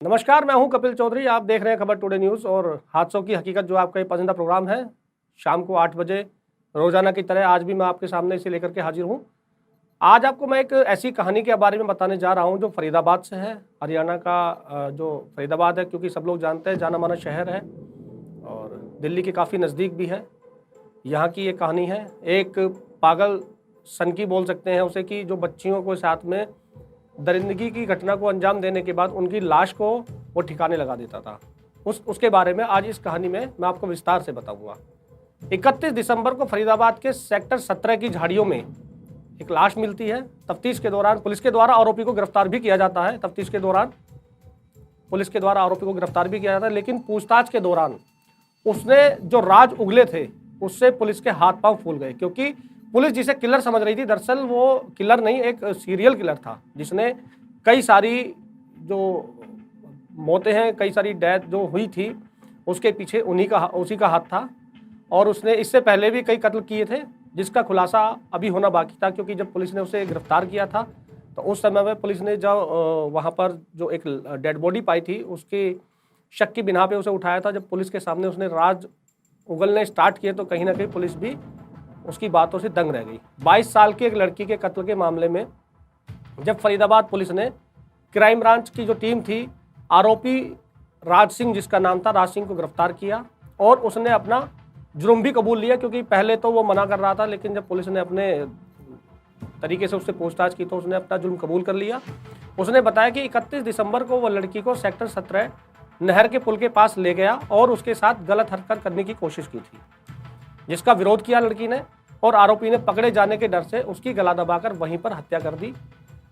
नमस्कार, मैं हूं कपिल चौधरी। आप देख रहे हैं खबर टुडे न्यूज़ और हादसों की हकीकत, जो आपका ये पसंदीदा प्रोग्राम है। शाम को 8 बजे रोजाना की तरह आज भी मैं आपके सामने इसे लेकर के हाजिर हूं। आज आपको मैं एक ऐसी कहानी के बारे में बताने जा रहा हूं जो फरीदाबाद से है। हरियाणा का जो फरीदाबाद है, क्योंकि सब लोग जानते हैं, जाना माना शहर है और दिल्ली के काफ़ी नज़दीक भी है। यहाँ की ये कहानी है एक पागल सन की, बोल सकते हैं उसे, कि जो बच्चियों को साथ में दरिंदगी की घटना को अंजाम देने के बाद उनकी लाश को वो ठिकाने लगा देता था। उसके बारे में आज इस कहानी में मैं आपको विस्तार से बताऊंगा। 31 दिसंबर को फरीदाबाद के सेक्टर 17 की झाड़ियों में एक लाश मिलती है। तफ्तीश के दौरान पुलिस के द्वारा आरोपी को गिरफ्तार भी किया जाता है। तफ्तीश के दौरान पुलिस के द्वारा आरोपी को गिरफ्तार भी किया जाता है, लेकिन पूछताछ के दौरान उसने जो राज उगले थे उससे पुलिस के हाथ पांव फूल गए, क्योंकि पुलिस जिसे किलर समझ रही थी, दरअसल वो किलर नहीं, एक सीरियल किलर था जिसने कई सारी जो मौतें हैं, कई सारी डेथ जो हुई थी, उसके पीछे उसी का हाथ था। और उसने इससे पहले भी कई कत्ल किए थे, जिसका खुलासा अभी होना बाकी था, क्योंकि जब पुलिस ने उसे गिरफ्तार किया था तो उस समय में पुलिस ने जब वहाँ पर जो एक डेड बॉडी पाई थी, उसके शक की बिना पे उसे उठाया था। जब पुलिस के सामने उसने राज उगलने स्टार्ट किए तो कहीं ना कहीं पुलिस भी उसकी बातों से दंग रह गई। 22 साल की एक लड़की के कत्ल के मामले में जब फरीदाबाद पुलिस ने क्राइम ब्रांच की जो टीम थी, आरोपी राज सिंह, जिसका नाम था, राज सिंह को गिरफ्तार किया और उसने अपना जुर्म भी कबूल लिया, क्योंकि पहले तो वो मना कर रहा था, लेकिन जब पुलिस ने अपने तरीके से उससे पूछताछ की तो उसने अपना जुर्म कबूल कर लिया। उसने बताया कि 31 दिसंबर को वो लड़की को सेक्टर 17 नहर के पुल के पास ले गया और उसके साथ गलत हरकत करने की कोशिश की थी, जिसका विरोध किया लड़की ने, और आरोपी ने पकड़े जाने के डर से उसकी गला दबाकर वहीं पर हत्या कर दी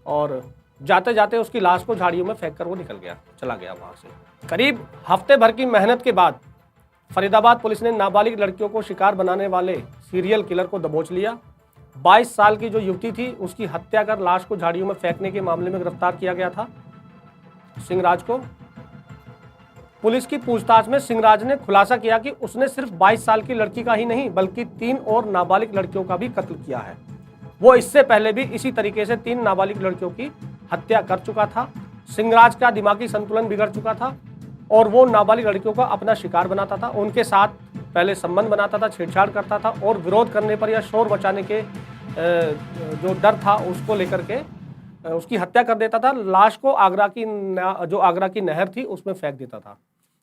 और जाते जाते उसकी लाश को झाड़ियों में फेंक कर वो चला गया वहां से। करीब हफ्ते भर की मेहनत के बाद फरीदाबाद पुलिस ने नाबालिग लड़कियों को शिकार बनाने वाले सीरियल किलर को दबोच लिया। 22 साल की जो युवती थी, उसकी हत्या कर लाश को झाड़ियों में फेंकने के मामले में गिरफ्तार किया गया था सिंहराज को। पुलिस की पूछताछ में सिंहराज ने खुलासा किया कि उसने सिर्फ 22 साल की लड़की का ही नहीं, बल्कि 3 और नाबालिग लड़कियों का भी कत्ल किया है। वो इससे पहले भी इसी तरीके से 3 नाबालिग लड़कियों की हत्या कर चुका था। सिंहराज का दिमागी संतुलन बिगड़ चुका था और वो नाबालिग लड़कियों का अपना शिकार बनाता था, उनके साथ पहले संबंध बनाता था, छेड़छाड़ करता था और विरोध करने पर या शोर मचाने के जो डर था उसको लेकर के उसकी हत्या कर देता था। लाश को आगरा की नहर थी उसमें फेंक देता था।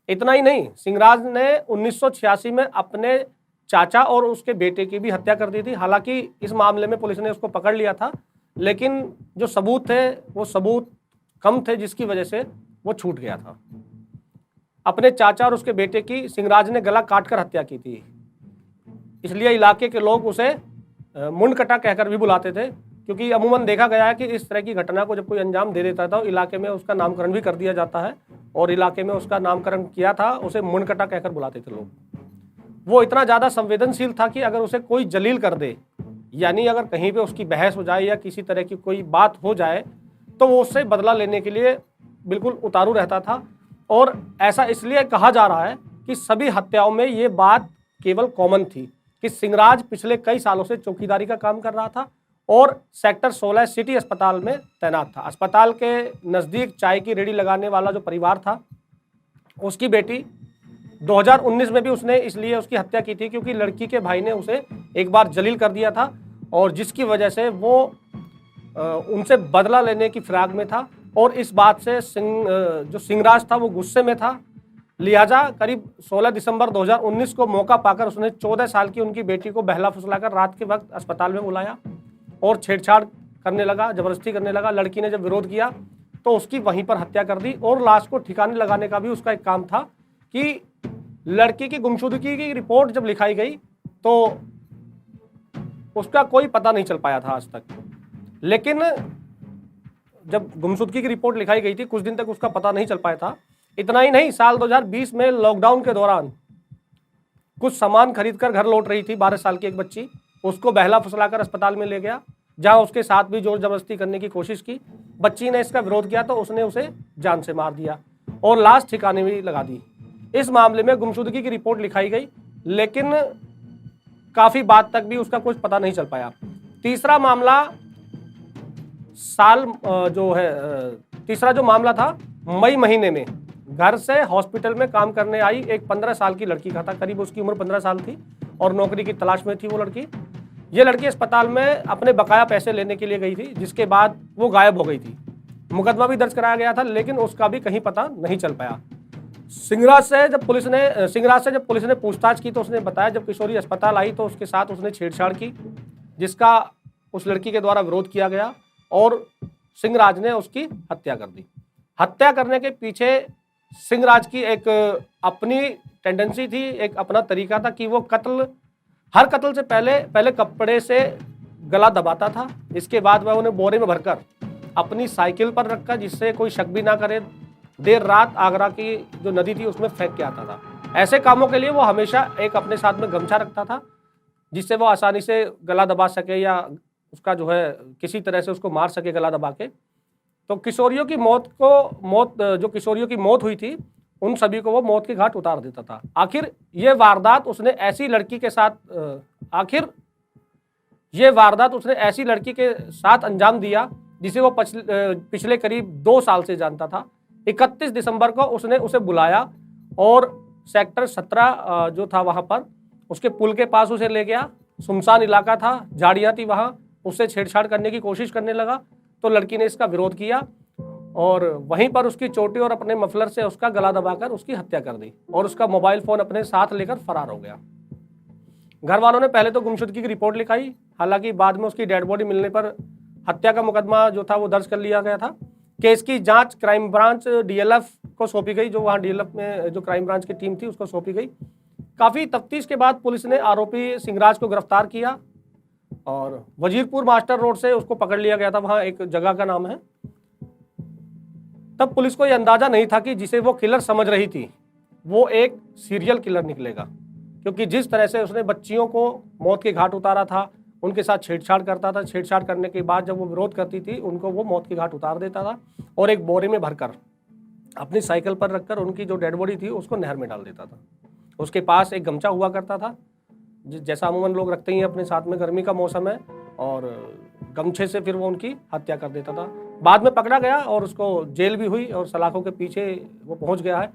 इतना ही नहीं, सिंहराज ने 1986 में अपने चाचा और उसके बेटे की भी हत्या कर दी थी। हालांकि इस मामले में पुलिस ने उसको पकड़ लिया था, लेकिन जो सबूत थे वो सबूत कम थे, जिसकी वजह से वो छूट गया था। अपने चाचा और उसके बेटे की सिंहराज ने गला काट कर हत्या की थी, इसलिए इलाके के लोग उसे मुंडकटा कहकर भी बुलाते थे, क्योंकि अमूमन देखा गया है कि इस तरह की घटना को जब कोई अंजाम दे देता था तो इलाके में उसका नामकरण भी कर दिया जाता है, और इलाके में उसका नामकरण किया था, उसे मुंडकटा कहकर बुलाते थे लोग। वो इतना ज़्यादा संवेदनशील था कि अगर उसे कोई जलील कर दे, यानी अगर कहीं पे उसकी बहस हो जाए या किसी तरह की कोई बात हो जाए, तो वो उससे बदला लेने के लिए बिल्कुल उतारू रहता था। और ऐसा इसलिए कहा जा रहा है कि सभी हत्याओं में ये बात केवल कॉमन थी कि सिंहराज पिछले कई सालों से चौकीदारी का काम कर रहा था और सेक्टर 16 सिटी अस्पताल में तैनात था। अस्पताल के नज़दीक चाय की रेडी लगाने वाला जो परिवार था, उसकी बेटी 2019 में भी उसने इसलिए उसकी हत्या की थी क्योंकि लड़की के भाई ने उसे एक बार जलील कर दिया था, और जिसकी वजह से वो उनसे बदला लेने की फिराक में था। और इस बात से जो सिंहराज था वो गुस्से में था। लिहाजा करीब 16 दिसंबर 2019 को मौका पाकर उसने 14 साल की उनकी बेटी को बहला फुसलाकर रात के वक्त अस्पताल में बुलाया और छेड़छाड़ करने लगा, जबरदस्ती करने लगा। लड़की ने जब विरोध किया तो उसकी वहीं पर हत्या कर दी, और लाश को ठिकाने लगाने का भी उसका एक काम था कि लड़की की गुमशुदगी की रिपोर्ट जब लिखाई गई तो उसका कोई पता नहीं चल पाया था आज तक। लेकिन जब गुमशुदगी की रिपोर्ट लिखाई गई थी, कुछ दिन तक उसका पता नहीं चल पाया था। इतना ही नहीं, साल 2020 में लॉकडाउन के दौरान कुछ सामान खरीदकर घर लौट रही थी 12 साल की एक बच्ची, उसको बहला फुसलाकर अस्पताल में ले गया, जहां उसके साथ भी जोर जबरदस्ती करने की कोशिश की। बच्ची ने इसका विरोध किया तो उसने उसे जान से मार दिया और लाश ठिकाने भी लगा दी। इस मामले में गुमशुदगी की रिपोर्ट लिखाई गई, लेकिन काफी बाद तक भी उसका कुछ पता नहीं चल पाया। तीसरा मामला जो मामला था मई महीने में घर से हॉस्पिटल में काम करने आई एक 15 साल की लड़की का था, करीब उसकी उम्र 15 साल थी और नौकरी की तलाश में थी वो लड़की। ये लड़की अस्पताल में अपने बकाया पैसे लेने के लिए गई थी, जिसके बाद वो गायब हो गई थी। मुकदमा भी दर्ज कराया गया था, लेकिन उसका भी कहीं पता नहीं चल पाया। सिंगराज से जब पुलिस ने पूछताछ की तो उसने बताया जब किशोरी अस्पताल आई तो उसके साथ उसने छेड़छाड़ की, जिसका उस लड़की के द्वारा विरोध किया गया और सिंगराज ने उसकी हत्या कर दी। हत्या करने के पीछे सिंगराज की एक अपनी टेंडेंसी थी, एक अपना तरीका था कि वो हर कत्ल से पहले कपड़े से गला दबाता था। इसके बाद वह उन्हें बोरे में भरकर अपनी साइकिल पर रखकर, जिससे कोई शक भी ना करे, देर रात आगरा की जो नदी थी उसमें फेंक के आता था। ऐसे कामों के लिए वो हमेशा एक अपने साथ में गमछा रखता था, जिससे वो आसानी से गला दबा सके या उसका जो है किसी तरह से उसको मार सके गला दबा के। तो किशोरियों की जो किशोरियों की मौत हुई थी उन सभी को वो मौत के घाट उतार देता था। आखिर ये वारदात उसने ऐसी लड़की के साथ अंजाम दिया जिसे वो पिछले करीब 2 साल से जानता था। 31 दिसंबर को उसने उसे बुलाया और सेक्टर 17 जो था वहां पर उसके पुल के पास उसे ले गया। सुनसान इलाका था, झाड़ियां थी, वहां उससे छेड़छाड़ करने की कोशिश करने लगा तो लड़की ने इसका विरोध किया और वहीं पर उसकी चोटी और अपने मफलर से उसका गला दबाकर उसकी हत्या कर दी और उसका मोबाइल फोन अपने साथ लेकर फरार हो गया। घर वालों ने पहले तो गुमशुदगी की रिपोर्ट लिखाई, हालांकि बाद में उसकी डेड बॉडी मिलने पर हत्या का मुकदमा जो था वो दर्ज कर लिया गया था। केस की जांच क्राइम ब्रांच डीएलएफ को सौंपी गई, जो वहाँ डीएलएफ में जो क्राइम ब्रांच की टीम थी उसको सौंपी गई। काफ़ी तफ्तीश के बाद पुलिस ने आरोपी सिंगराज को गिरफ्तार किया और वजीरपुर मास्टर रोड से उसको पकड़ लिया गया था, वहाँ एक जगह का नाम है। तब पुलिस को यह अंदाजा नहीं था कि जिसे वो किलर समझ रही थी वो एक सीरियल किलर निकलेगा, क्योंकि जिस तरह से उसने बच्चियों को मौत के घाट उतारा था, उनके साथ छेड़छाड़ करता था, छेड़छाड़ करने के बाद जब वो विरोध करती थी उनको वो मौत के घाट उतार देता था और एक बोरे में भरकर अपनी साइकिल पर रखकर उनकी जो डेड बॉडी थी उसको नहर में डाल देता था। उसके पास एक गमछा हुआ करता था, जैसा अमूमन लोग रखते हैं अपने साथ में, गर्मी का मौसम है, और गमछे से फिर वो उनकी हत्या कर देता था। बाद में पकड़ा गया और उसको जेल भी हुई और सलाखों के पीछे वो पहुंच गया है।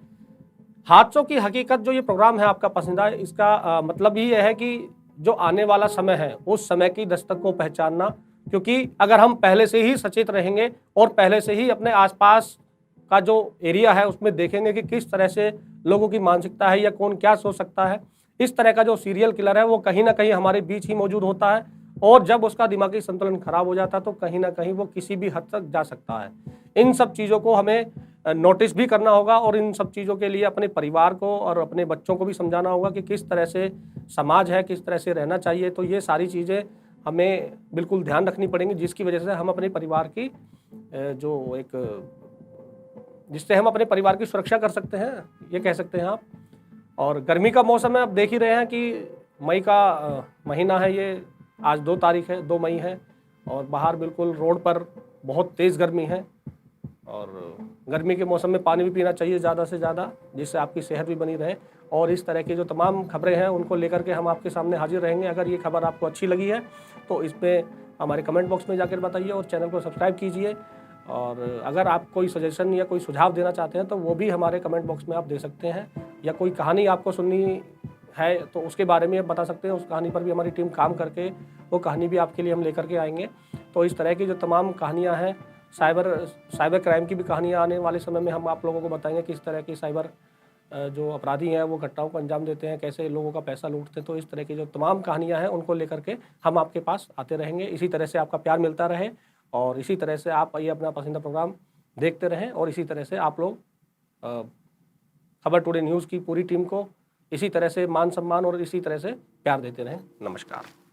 हादसों की हकीकत जो ये प्रोग्राम है आपका पसंदीदा, इसका मतलब ही है कि जो आने वाला समय है उस समय की दस्तक को पहचानना, क्योंकि अगर हम पहले से ही सचेत रहेंगे और पहले से ही अपने आसपास का जो एरिया है उसमें देखेंगे कि किस तरह से लोगों की मानसिकता है या कौन क्या सोच सकता है, इस तरह का जो सीरियल किलर है वो कहीं ना कहीं हमारे बीच ही मौजूद होता है और जब उसका दिमागी संतुलन खराब हो जाता है तो कहीं ना कहीं वो किसी भी हद तक जा सकता है। इन सब चीज़ों को हमें नोटिस भी करना होगा और इन सब चीज़ों के लिए अपने परिवार को और अपने बच्चों को भी समझाना होगा कि किस तरह से समाज है, किस तरह से रहना चाहिए। तो ये सारी चीज़ें हमें बिल्कुल ध्यान रखनी पड़ेंगी, जिसकी वजह से हम अपने परिवार की जिससे हम अपने परिवार की सुरक्षा कर सकते हैं, ये कह सकते हैं आप। और गर्मी का मौसम है, आप देख ही रहे हैं कि मई का महीना है, ये आज 2 तारीख है, 2 मई है और बाहर बिल्कुल रोड पर बहुत तेज़ गर्मी है और गर्मी के मौसम में पानी भी पीना चाहिए ज़्यादा से ज़्यादा, जिससे आपकी सेहत भी बनी रहे। और इस तरह की जो तमाम खबरें हैं उनको लेकर के हम आपके सामने हाजिर रहेंगे। अगर ये खबर आपको अच्छी लगी है तो इसमें हमारे कमेंट बॉक्स में जाकर बताइए और चैनल को सब्सक्राइब कीजिए। और अगर आप कोई सजेशन या कोई सुझाव देना चाहते हैं तो वो भी हमारे कमेंट बॉक्स में आप दे सकते हैं, या कोई कहानी आपको सुननी है तो उसके बारे में आप बता सकते हैं। उस कहानी पर भी हमारी टीम काम करके वो कहानी भी आपके लिए हम लेकर के आएंगे। तो इस तरह की जो तमाम कहानियाँ हैं, साइबर क्राइम की भी कहानियाँ आने वाले समय में हम आप लोगों को बताएंगे, किस तरह की साइबर जो अपराधी हैं वो घटनाओं को अंजाम देते हैं, कैसे लोगों का पैसा लूटते हैं। तो इस तरह की जो तमाम कहानियाँ हैं उनको लेकर के हम आपके पास आते रहेंगे। इसी तरह से आपका प्यार मिलता रहे और इसी तरह से आप ये अपना पसंदीदा प्रोग्राम देखते रहें और इसी तरह से आप लोग खबर टुडे न्यूज़ की पूरी टीम को इसी तरह से मान सम्मान और इसी तरह से प्यार देते रहें। नमस्कार।